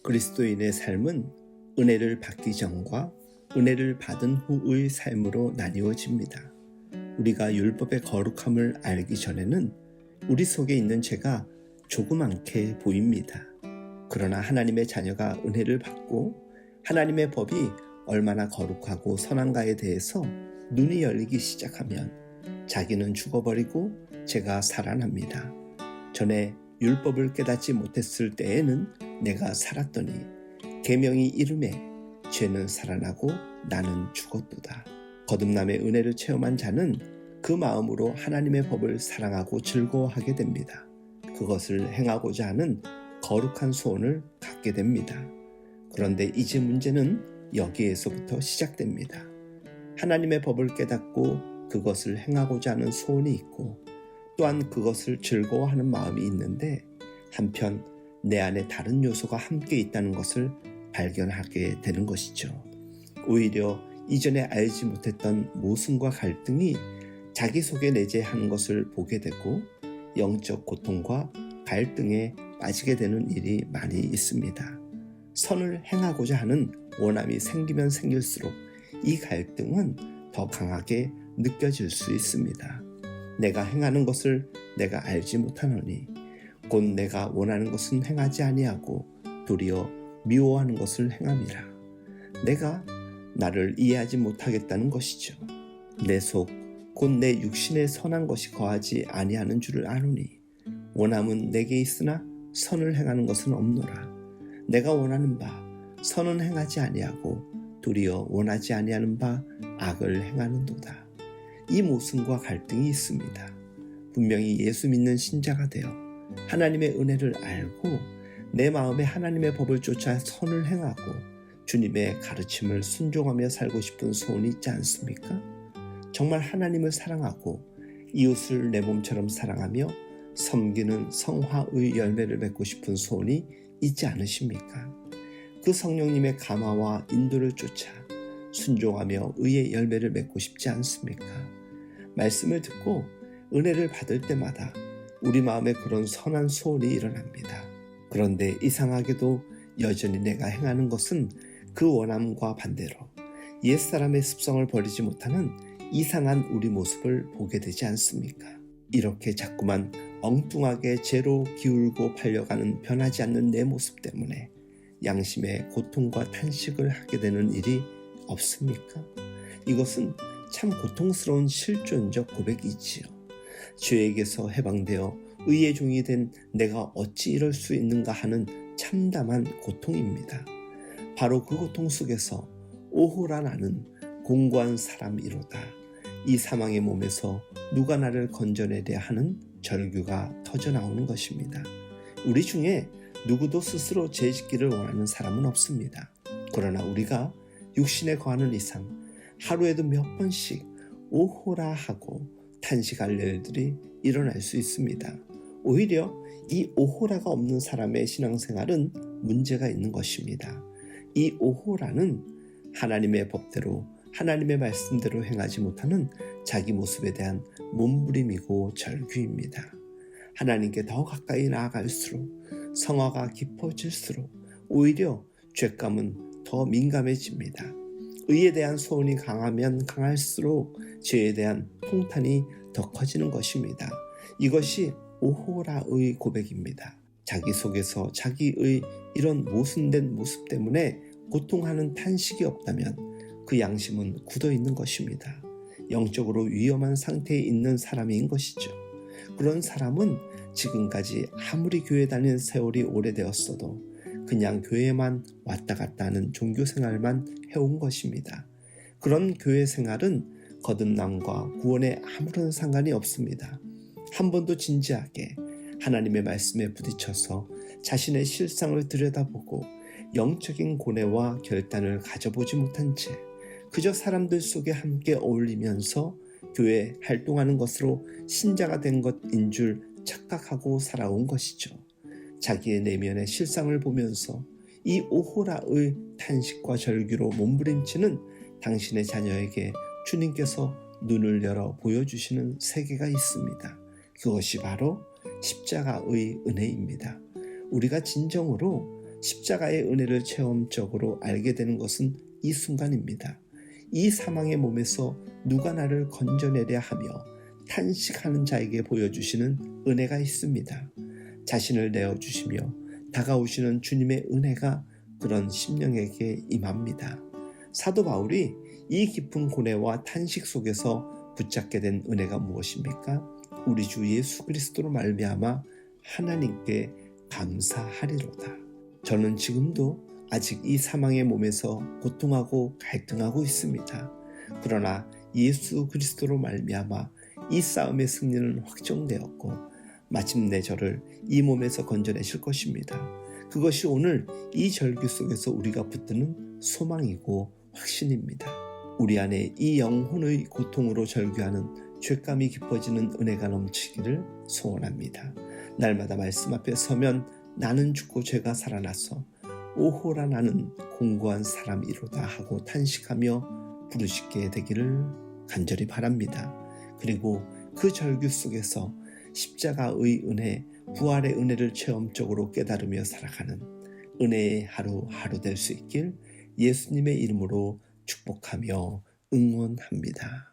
그리스도인의 삶은 은혜를 받기 전과 은혜를 받은 후의 삶으로 나뉘어집니다. 우리가 율법의 거룩함을 알기 전에는 우리 속에 있는 죄가 조그맣게 보입니다. 그러나 하나님의 자녀가 은혜를 받고 하나님의 법이 얼마나 거룩하고 선한가에 대해서 눈이 열리기 시작하면 자기는 죽어버리고 죄가 살아납니다. 전에 율법을 깨닫지 못했을 때에는 내가 살았더니 계명이 이름에 죄는 살아나고 나는 죽었도다. 거듭남의 은혜를 체험한 자는 그 마음으로 하나님의 법을 사랑하고 즐거워하게 됩니다. 그것을 행하고자 하는 거룩한 소원을 갖게 됩니다. 그런데 이제 문제는 여기에서부터 시작됩니다. 하나님의 법을 깨닫고 그것을 행하고자 하는 소원이 있고 또한 그것을 즐거워하는 마음이 있는데 한편 내 안에 다른 요소가 함께 있다는 것을 발견하게 되는 것이죠. 오히려 이전에 알지 못했던 모순과 갈등이 자기 속에 내재하는 것을 보게 되고 영적 고통과 갈등에 빠지게 되는 일이 많이 있습니다. 선을 행하고자 하는 원함이 생기면 생길수록 이 갈등은 더 강하게 느껴질 수 있습니다. 내가 행하는 것을 내가 알지 못하노니 곧 내가 원하는 것은 행하지 아니하고 도리어 미워하는 것을 행함이라. 내가 나를 이해하지 못하겠다는 것이죠. 내 속 곧 내 육신에 선한 것이 거하지 아니하는 줄을 아노니 원함은 내게 있으나 선을 행하는 것은 없노라. 내가 원하는 바 선은 행하지 아니하고 도리어 원하지 아니하는 바 악을 행하는도다. 이 모순과 갈등이 있습니다. 분명히 예수 믿는 신자가 되어 하나님의 은혜를 알고 내 마음에 하나님의 법을 쫓아 선을 행하고 주님의 가르침을 순종하며 살고 싶은 소원이 있지 않습니까? 정말 하나님을 사랑하고 이웃을 내 몸처럼 사랑하며 섬기는 성화의 열매를 맺고 싶은 소원이 있지 않으십니까? 그 성령님의 감화와 인도를 쫓아 순종하며 의의 열매를 맺고 싶지 않습니까? 말씀을 듣고 은혜를 받을 때마다 우리 마음에 그런 선한 소원이 일어납니다. 그런데 이상하게도 여전히 내가 행하는 것은 그 원함과 반대로 옛사람의 습성을 버리지 못하는 이상한 우리 모습을 보게 되지 않습니까? 이렇게 자꾸만 엉뚱하게 죄로 기울고 팔려가는 변하지 않는 내 모습 때문에 양심의 고통과 탄식을 하게 되는 일이 없습니까? 이것은 참 고통스러운 실존적 고백이지요. 죄에게서 해방되어 의의 종이 된 내가 어찌 이럴 수 있는가 하는 참담한 고통입니다. 바로 그 고통 속에서 오호라 나는 공고한 사람이로다. 이 사망의 몸에서 누가 나를 건져내랴 하는 절규가 터져나오는 것입니다. 우리 중에 누구도 스스로 죄 짓기를 원하는 사람은 없습니다. 그러나 우리가 육신에 거하는 이상 하루에도 몇 번씩 오호라 하고 탄식할 일들이 일어날 수 있습니다. 오히려 이 오호라가 없는 사람의 신앙생활은 문제가 있는 것입니다. 이 오호라는 하나님의 법대로 하나님의 말씀대로 행하지 못하는 자기 모습에 대한 몸부림이고 절규입니다. 하나님께 더 가까이 나아갈수록 성화가 깊어질수록 오히려 죄감은 더 민감해집니다. 의에 대한 소원이 강하면 강할수록 죄에 대한 통탄이 더 커지는 것입니다. 이것이 오호라의 고백입니다. 자기 속에서 자기의 이런 모순된 모습 때문에 고통하는 탄식이 없다면 그 양심은 굳어 있는 것입니다. 영적으로 위험한 상태에 있는 사람인 것이죠. 그런 사람은 지금까지 아무리 교회 다닌 세월이 오래되었어도 그냥 교회만 왔다 갔다 하는 종교 생활만 해온 것입니다. 그런 교회 생활은 거듭남과 구원에 아무런 상관이 없습니다. 한 번도 진지하게 하나님의 말씀에 부딪혀서 자신의 실상을 들여다보고 영적인 고뇌와 결단을 가져보지 못한 채 그저 사람들 속에 함께 어울리면서 교회 활동하는 것으로 신자가 된 것인 줄 착각하고 살아온 것이죠. 자기의 내면의 실상을 보면서 이 오호라의 탄식과 절규로 몸부림치는 당신의 자녀에게 주님께서 눈을 열어 보여주시는 세계가 있습니다. 그것이 바로 십자가의 은혜입니다. 우리가 진정으로 십자가의 은혜를 체험적으로 알게 되는 것은 이 순간입니다. 이 사망의 몸에서 누가 나를 건져내랴 하며 탄식하는 자에게 보여주시는 은혜가 있습니다. 자신을 내어주시며 다가오시는 주님의 은혜가 그런 심령에게 임합니다. 사도 바울이 이 깊은 고뇌와 탄식 속에서 붙잡게 된 은혜가 무엇입니까? 우리 주 예수 그리스도로 말미암아 하나님께 감사하리로다. 저는 지금도 아직 이 사망의 몸에서 고통하고 갈등하고 있습니다. 그러나 예수 그리스도로 말미암아 이 싸움의 승리는 확정되었고 마침내 저를 이 몸에서 건져내실 것입니다. 그것이 오늘 이 절규 속에서 우리가 붙드는 소망이고 확신입니다. 우리 안에 이 영혼의 고통으로 절규하는 죄감이 깊어지는 은혜가 넘치기를 소원합니다. 날마다 말씀 앞에 서면 나는 죽고 죄가 살아나서 오호라 나는 공고한 사람이로다 하고 탄식하며 부르짖게 되기를 간절히 바랍니다. 그리고 그 절규 속에서 십자가의 은혜, 부활의 은혜를 체험적으로 깨달으며 살아가는 은혜의 하루하루 될 수 있길 예수님의 이름으로 축복하며 응원합니다.